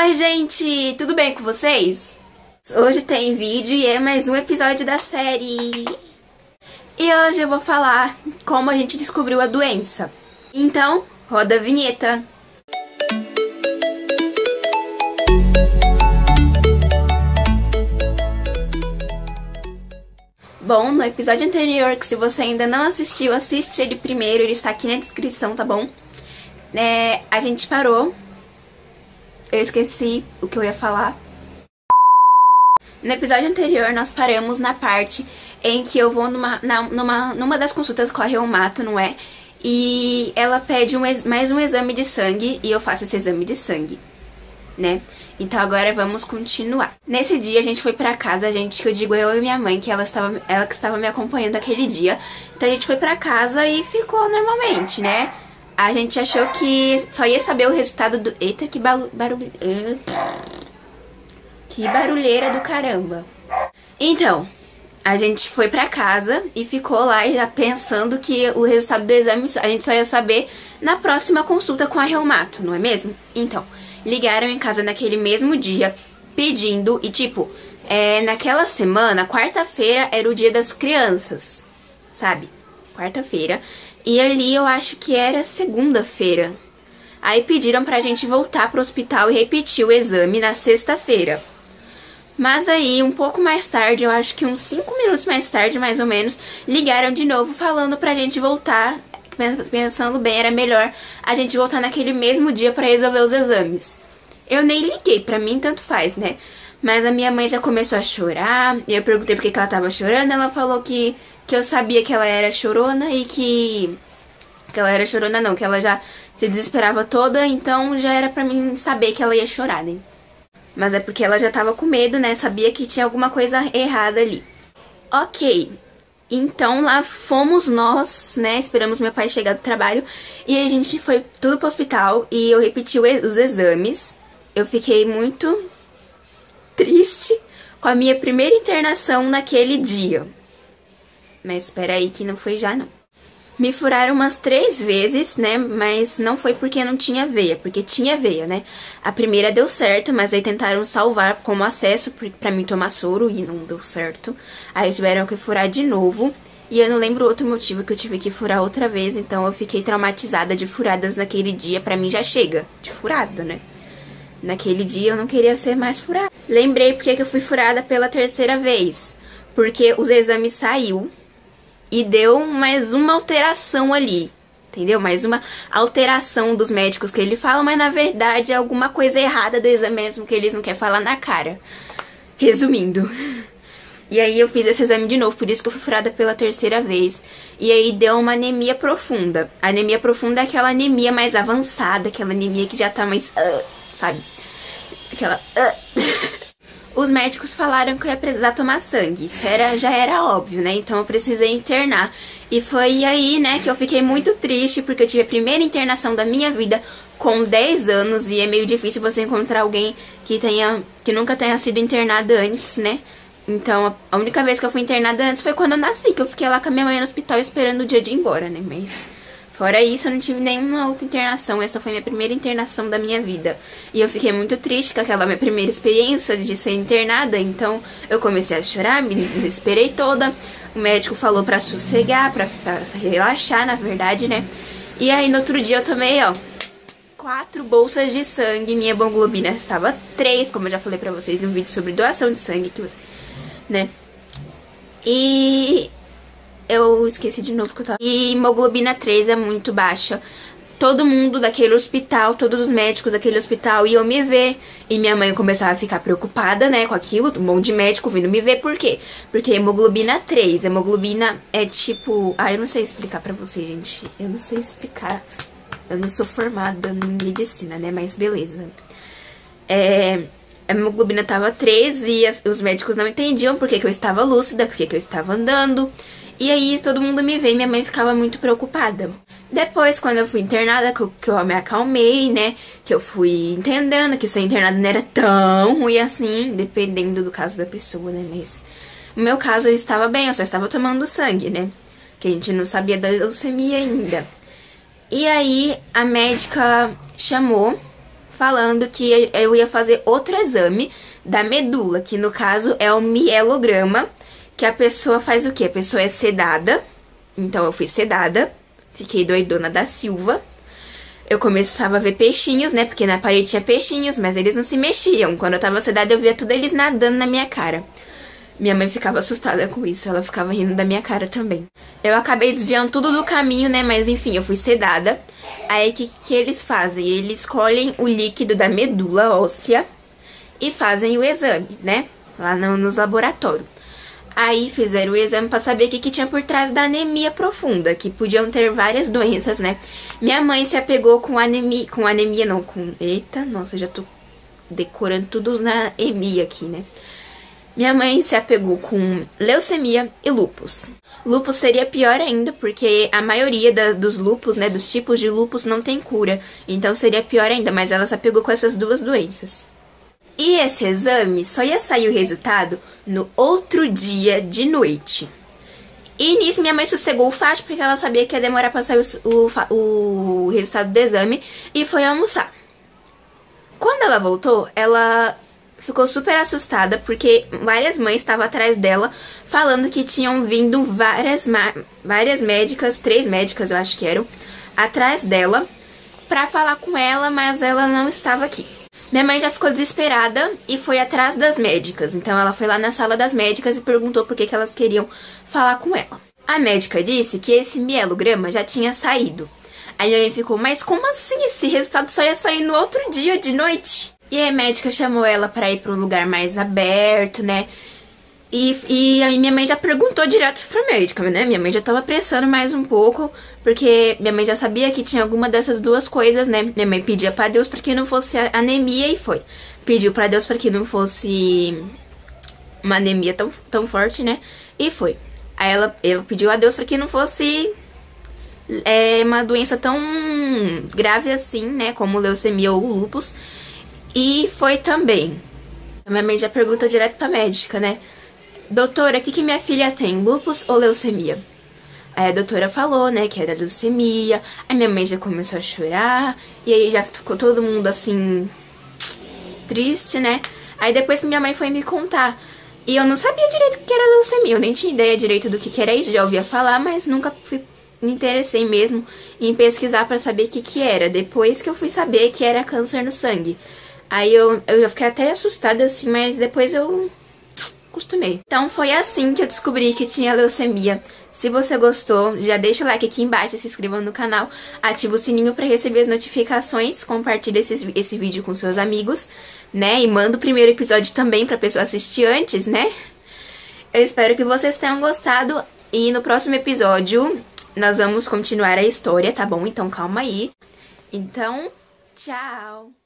Oi gente, tudo bem com vocês? Hoje tem vídeo e é mais um episódio da série. E hoje eu vou falar como a gente descobriu a doença. Então, roda a vinheta. Bom, no episódio anterior, que se você ainda não assistiu, assiste ele primeiro, ele está aqui na descrição, tá bom? A gente parou. Eu esqueci o que eu ia falar. No episódio anterior, nós paramos na parte em que eu vou numa das consultas com a reumato, não é? E ela pede mais um exame de sangue e eu faço esse exame de sangue, né? Então agora vamos continuar. Nesse dia a gente foi pra casa, que eu digo eu e minha mãe, que ela que estava me acompanhando aquele dia. Então a gente foi pra casa e ficou normalmente, né? A gente achou que só ia saber o resultado do... Eita, que barulho... Que barulheira do caramba. Então, a gente foi pra casa e ficou lá pensando que o resultado do exame a gente só ia saber na próxima consulta com a reumato, não é mesmo? Então, ligaram em casa naquele mesmo dia pedindo e tipo, naquela semana, quarta-feira era o dia das crianças, sabe? Quarta-feira. E ali eu acho que era segunda-feira. Aí pediram pra gente voltar pro hospital e repetir o exame na sexta-feira. Mas aí, um pouco mais tarde, eu acho que uns 5 minutos mais tarde, mais ou menos, ligaram de novo falando pra gente voltar. Pensando bem, era melhor a gente voltar naquele mesmo dia pra resolver os exames. Eu nem liguei, pra mim tanto faz, né? Mas a minha mãe já começou a chorar, e eu perguntei por que ela tava chorando, ela falou que eu sabia que ela era chorona e que ela era chorona não, que ela já se desesperava toda, então já era pra mim saber que ela ia chorar, né? Mas é porque ela já tava com medo, né? Sabia que tinha alguma coisa errada ali. Ok, então lá fomos nós, né? Esperamos meu pai chegar do trabalho e a gente foi tudo pro hospital e eu repeti os exames. Eu fiquei muito triste com a minha primeira internação naquele dia. Mas espera aí que não foi já não. Me furaram umas 3 vezes, né, mas não foi porque não tinha veia, porque tinha veia, né. A primeira deu certo, mas aí tentaram salvar como acesso pra mim tomar soro e não deu certo. Aí tiveram que furar de novo e eu não lembro outro motivo que eu tive que furar outra vez, então eu fiquei traumatizada de furadas naquele dia. Pra mim já chega de furada, né. Naquele dia eu não queria ser mais furada. Lembrei porque que eu fui furada pela 3ª vez, porque os exames saiu. E deu mais uma alteração ali, entendeu? Mais uma alteração dos médicos que ele fala, mas na verdade é alguma coisa errada do exame mesmo que eles não querem falar na cara. Resumindo. E aí eu fiz esse exame de novo, por isso que eu fui furada pela 3ª vez. E aí deu uma anemia profunda. A anemia profunda é aquela anemia mais avançada, aquela anemia que já tá mais... sabe? Aquela... Os médicos falaram que eu ia precisar tomar sangue, isso já era óbvio, né, então eu precisei internar. E foi aí, né, que eu fiquei muito triste, porque eu tive a primeira internação da minha vida com 10 anos, e é meio difícil você encontrar alguém que nunca tenha sido internado antes, né. Então, a única vez que eu fui internada antes foi quando eu nasci, que eu fiquei lá com a minha mãe no hospital esperando o dia de ir embora, né, mas... Fora isso, eu não tive nenhuma outra internação. Essa foi minha primeira internação da minha vida. E eu fiquei muito triste com aquela minha primeira experiência de ser internada. Então, eu comecei a chorar, me desesperei toda. O médico falou pra sossegar, pra relaxar, na verdade, né? E aí, no outro dia, eu tomei, 4 bolsas de sangue. Minha hemoglobina estava 3, como eu já falei pra vocês no vídeo sobre doação de sangue, né? E... eu esqueci de novo que eu tava... E hemoglobina 3 é muito baixa. Todo mundo daquele hospital, todos os médicos daquele hospital iam me ver. E minha mãe começava a ficar preocupada, né, com aquilo. Um monte de médico vindo me ver. Por quê? Porque hemoglobina 3. Hemoglobina é tipo... eu não sei explicar pra vocês, gente. Eu não sei explicar. Eu não sou formada em medicina, né, mas beleza. A hemoglobina tava 3 e os médicos não entendiam por que eu estava lúcida, por que eu estava andando. E aí todo mundo me vê e minha mãe ficava muito preocupada. Depois, quando eu fui internada, que eu me acalmei, né? Que eu fui entendendo que ser internada não era tão ruim assim, dependendo do caso da pessoa, né? Mas no meu caso eu estava bem, eu só estava tomando sangue, né? Que a gente não sabia da leucemia ainda. E aí a médica chamou falando que eu ia fazer outro exame da medula, que no caso é o mielograma, que a pessoa faz o quê? A pessoa é sedada, então eu fui sedada, fiquei doidona da Silva. Eu começava a ver peixinhos, né, porque na parede tinha peixinhos, mas eles não se mexiam. Quando eu tava sedada eu via tudo eles nadando na minha cara. Minha mãe ficava assustada com isso, ela ficava rindo da minha cara também. Eu acabei desviando tudo do caminho, né, mas enfim, eu fui sedada. Aí o que eles fazem? Eles colhem o líquido da medula óssea e fazem o exame, né, lá nos laboratórios. Aí fizeram o exame pra saber o que tinha por trás da anemia profunda, que podiam ter várias doenças, né. Minha mãe se apegou Eita, nossa, já tô decorando tudo na EMI aqui, né. Minha mãe se apegou com leucemia e lúpus. Lúpus seria pior ainda, porque a maioria dos lúpus, né, dos tipos de lúpus não tem cura. Então seria pior ainda, mas ela se apegou com essas duas doenças. E esse exame só ia sair o resultado no outro dia de noite. E nisso minha mãe sossegou o facho, porque ela sabia que ia demorar pra sair o resultado do exame, e foi almoçar. Quando ela voltou, ela ficou super assustada, porque várias mães estavam atrás dela, falando que tinham vindo várias médicas, 3 médicas eu acho que eram, atrás dela, pra falar com ela, mas ela não estava aqui. Minha mãe já ficou desesperada e foi atrás das médicas. Então ela foi lá na sala das médicas e perguntou por que elas queriam falar com ela. A médica disse que esse mielograma já tinha saído. Aí minha mãe ficou, mas como assim? Esse resultado só ia sair no outro dia de noite? E a médica chamou ela pra ir pra um lugar mais aberto, né? E aí minha mãe já perguntou direto pra médica, né? Minha mãe já tava pressando mais um pouco, porque minha mãe já sabia que tinha alguma dessas duas coisas, né? Minha mãe pedia pra Deus pra que não fosse anemia e foi. Pediu pra Deus pra que não fosse uma anemia tão forte, né? E foi. Aí ela pediu a Deus pra que não fosse uma doença tão grave assim, né? Como leucemia ou lúpus. E foi também. A minha mãe já perguntou direto pra médica, né? Doutora, o que minha filha tem? Lúpus ou leucemia? Aí a doutora falou, né, que era leucemia. Aí minha mãe já começou a chorar. E aí já ficou todo mundo assim, triste, né? Aí depois que minha mãe foi me contar. E eu não sabia direito o que era leucemia. Eu nem tinha ideia direito do que era isso. Já ouvia falar, mas nunca me interessei mesmo em pesquisar pra saber o que era. Depois que eu fui saber que era câncer no sangue. Aí eu já fiquei até assustada assim, mas depois eu acostumei. Então foi assim que eu descobri que tinha leucemia. Se você gostou, já deixa o like aqui embaixo, se inscreva no canal, ativa o sininho para receber as notificações, compartilha esse vídeo com seus amigos, né? E manda o primeiro episódio também pra pessoa assistir antes, né? Eu espero que vocês tenham gostado e no próximo episódio nós vamos continuar a história, tá bom? Então calma aí. Então, tchau!